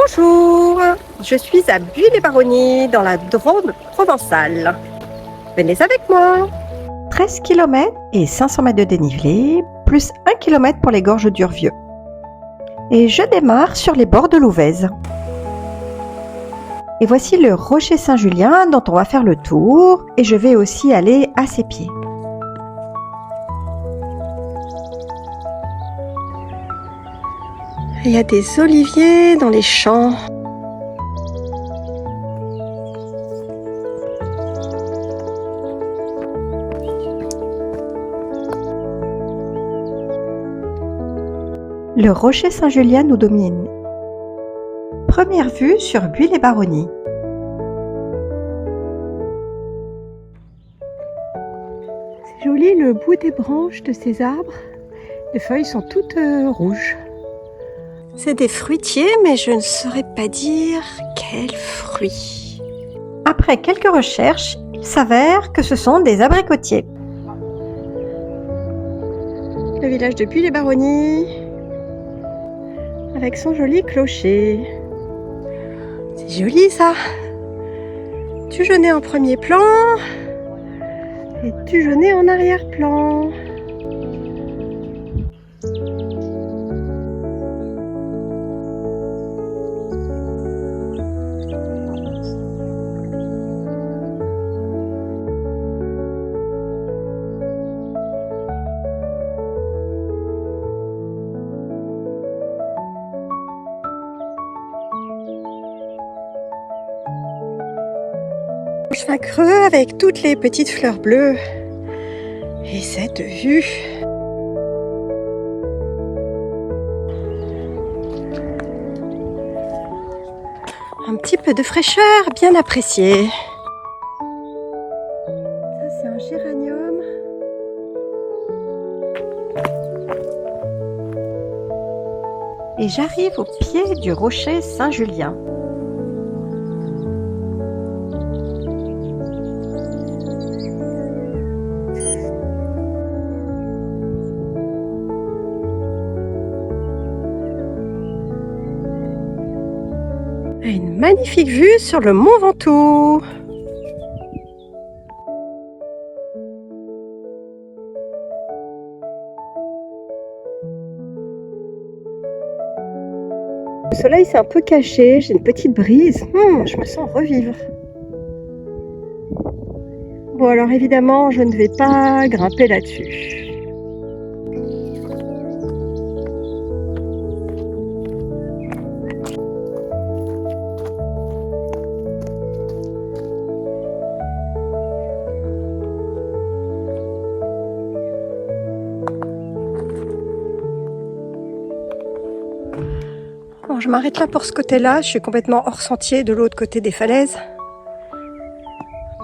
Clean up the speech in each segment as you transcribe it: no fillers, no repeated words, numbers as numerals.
Bonjour, je suis à Buis-les-Baronnies dans la Drôme provençale. Venez avec moi. 13 km et 500 mètres de dénivelé, plus 1 km pour les gorges d'Urvieux. Et je démarre sur les bords de l'Ouvèze. Et voici le rocher Saint-Julien dont on va faire le tour et je vais aussi aller à ses pieds. Il y a des oliviers dans les champs. Le rocher Saint-Julien nous domine. Première vue sur Buis-les-Baronnies. C'est joli le bout des branches de ces arbres. Les feuilles sont toutes rouges. C'est des fruitiers, mais je ne saurais pas dire quels fruits. Après quelques recherches, il s'avère que ce sont des abricotiers. Le village de Buis-les-Baronnies, avec son joli clocher. C'est joli ça. Dugenais en premier plan et Dugenais en arrière-plan. Chemin creux avec toutes les petites fleurs bleues et cette vue. Un petit peu de fraîcheur bien appréciée. Ça c'est un géranium. Et j'arrive au pied du rocher Saint-Julien. Une magnifique vue sur le Mont Ventoux. Le soleil s'est un peu caché, j'ai une petite brise. Je me sens revivre. Bon alors évidemment, je ne vais pas grimper là-dessus. Bon, je m'arrête là pour ce côté-là, je suis complètement hors sentier de l'autre côté des falaises.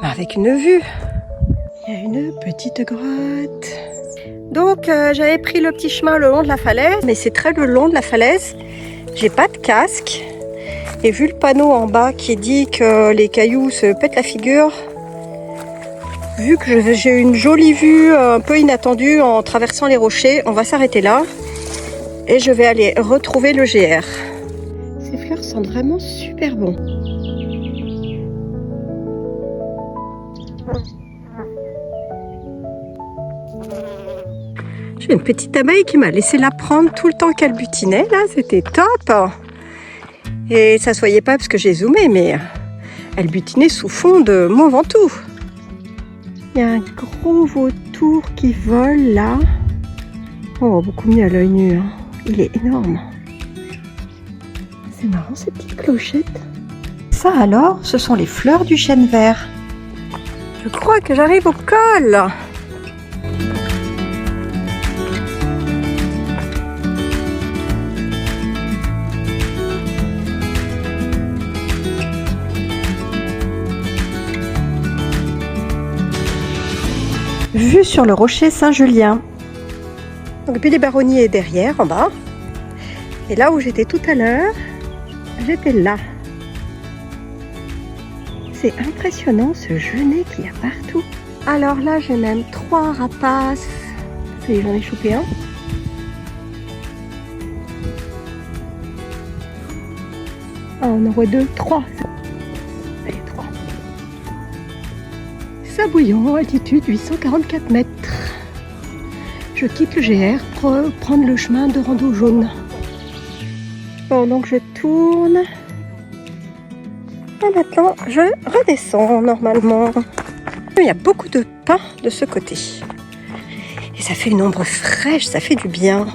Mais avec une vue. Il y a une petite grotte. Donc j'avais pris le petit chemin le long de la falaise, mais c'est très le long de la falaise. J'ai pas de casque. Et vu le panneau en bas qui dit que les cailloux se pètent la figure, vu que j'ai une jolie vue un peu inattendue en traversant les rochers, on va s'arrêter là. Et je vais aller retrouver le GR. Ces fleurs sentent vraiment super bon. J'ai une petite abeille qui m'a laissé la prendre tout le temps qu'elle butinait. Là, c'était top. Et ça ne se voyait pas parce que j'ai zoomé, mais elle butinait sous fond de Mont Ventoux. Il y a un gros vautour qui vole là. Oh, beaucoup mieux à l'œil nu. Hein. Il est énorme. C'est marrant ces petites clochettes. Ça alors, ce sont les fleurs du chêne vert. Je crois que j'arrive au col. Vue sur le rocher Saint-Julien. Donc Buis-les-Baronnies est derrière, en bas. Et là où j'étais tout à l'heure, j'étais là. C'est impressionnant ce genêt qu'il y a partout. Alors là, j'ai même 3 rapaces. Ça y est, j'en ai chopé un. Ah, on en voit 2, 3. Allez, 3. Sabouillon, altitude 844 mètres. Je quitte le GR pour prendre le chemin de rando jaune. Bon, donc je tourne. Et maintenant, je redescends normalement. Il y a beaucoup de pins de ce côté. Et ça fait une ombre fraîche, ça fait du bien.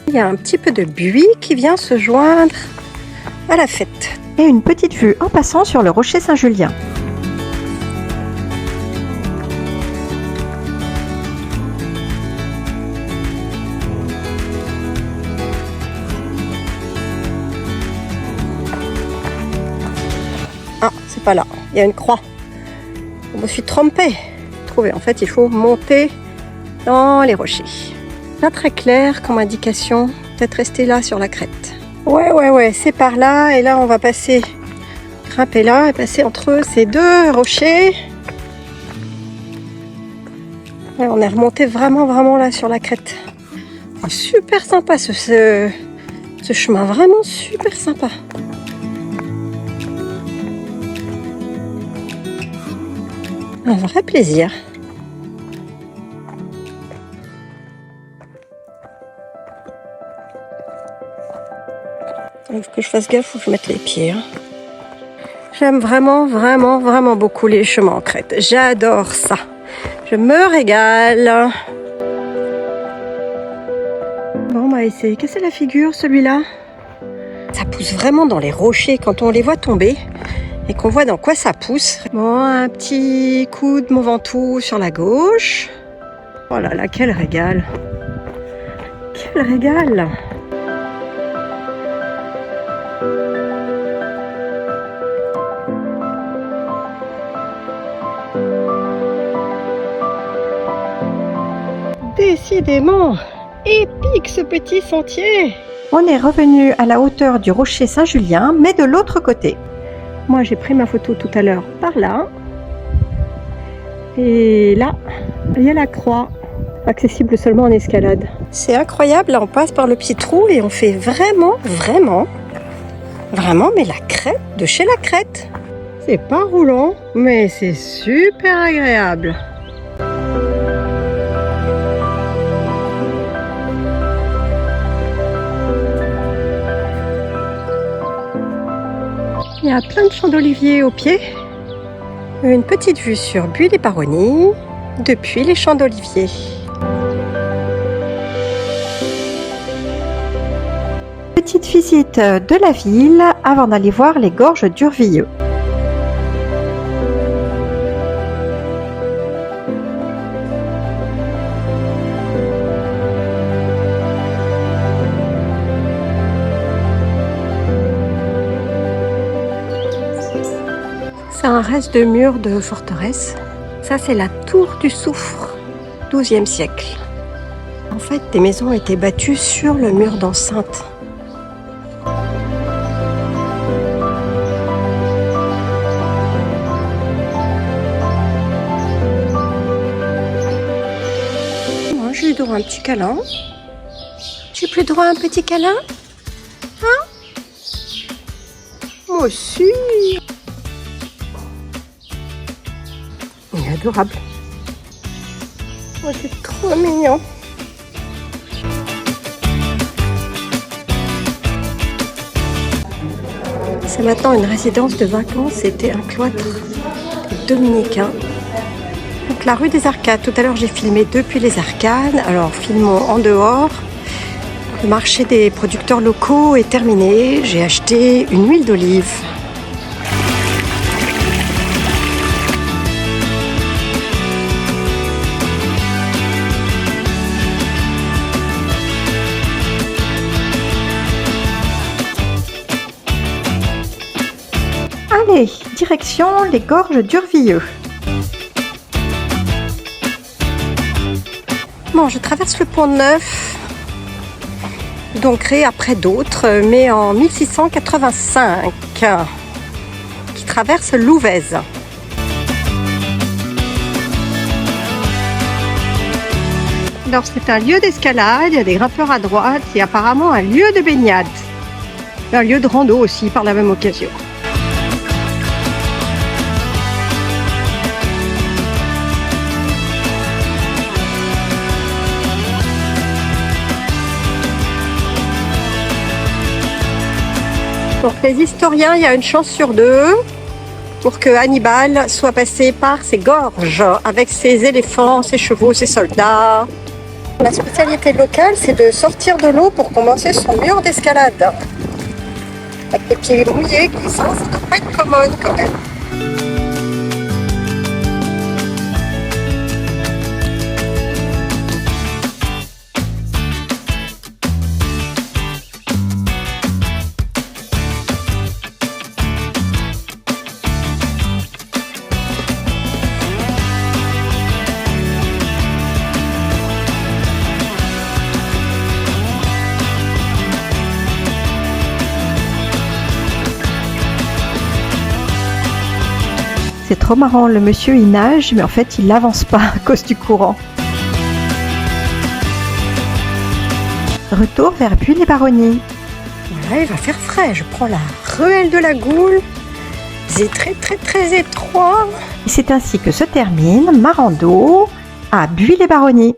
Il y a un petit peu de buis qui vient se joindre à la fête. Et une petite vue en passant sur le rocher Saint-Julien. Ah, c'est pas là, il y a une croix. Je me suis trompée. En fait, il faut monter dans les rochers. Pas très clair comme indication. Peut-être rester là sur la crête. Ouais, c'est par là. Et là, on va passer, grimper là et passer entre ces deux rochers. Ouais, on est remonté vraiment là sur la crête. Oh, super sympa ce chemin, vraiment super sympa. Un vrai plaisir. Il faut que je fasse gaffe, il faut que je mette les pieds. J'aime vraiment beaucoup les chemins en crête. J'adore ça. Je me régale. Bon, bah, il s'est cassé la figure, celui-là. Ça pousse vraiment dans les rochers quand on les voit tomber et qu'on voit dans quoi ça pousse. Bon, un petit coup de Mont Ventoux sur la gauche. Oh là là, quel régal. Quel régal. Décidément, épique ce petit sentier. On est revenu à la hauteur du rocher Saint-Julien, mais de l'autre côté. Moi, j'ai pris ma photo tout à l'heure par là. Et là, il y a la croix, accessible seulement en escalade. C'est incroyable, là on passe par le petit trou et on fait vraiment, mais la crête de chez la crête. C'est pas roulant, mais c'est super agréable. Il y a plein de champs d'oliviers au pied. Une petite vue sur Buis-les-Baronnies depuis les champs d'oliviers. Petite visite de la ville avant d'aller voir les gorges d'Urvilleux. C'est un reste de mur de forteresse. Ça, c'est la tour du Soufre, 12e siècle. En fait, des maisons étaient battues sur le mur d'enceinte. Moi, j'ai eu droit à un petit câlin. J'ai plus droit à un petit câlin? Hein? Moi aussi. Il est adorable. Oh, c'est trop mignon. C'est maintenant une résidence de vacances. C'était un cloître dominicain. Donc la rue des Arcades. Tout à l'heure, j'ai filmé depuis les Arcades. Alors, filmons en dehors. Le marché des producteurs locaux est terminé. J'ai acheté une huile d'olive. Allez, direction les gorges d'Urvilleux. Bon, je traverse le pont Neuf, donc créé après d'autres, mais en 1685, qui traverse l'Ouvèze. Alors c'est un lieu d'escalade, il y a des grimpeurs à droite et apparemment un lieu de baignade. Un lieu de rando aussi par la même occasion. Pour les historiens, il y a une chance sur deux pour que Hannibal soit passé par ses gorges avec ses éléphants, ses chevaux, ses soldats. La spécialité locale, c'est de sortir de l'eau pour commencer son mur d'escalade. Avec les pieds mouillés, glissants, ça ne doit pas être commode quand même. C'est trop marrant, le monsieur il nage, mais en fait il n'avance pas à cause du courant. Retour vers Buis-les-Baronnies. Voilà, il va faire frais. Je prends la ruelle de la Goule. C'est très étroit. Et c'est ainsi que se termine ma rando à Buis-les-Baronnies.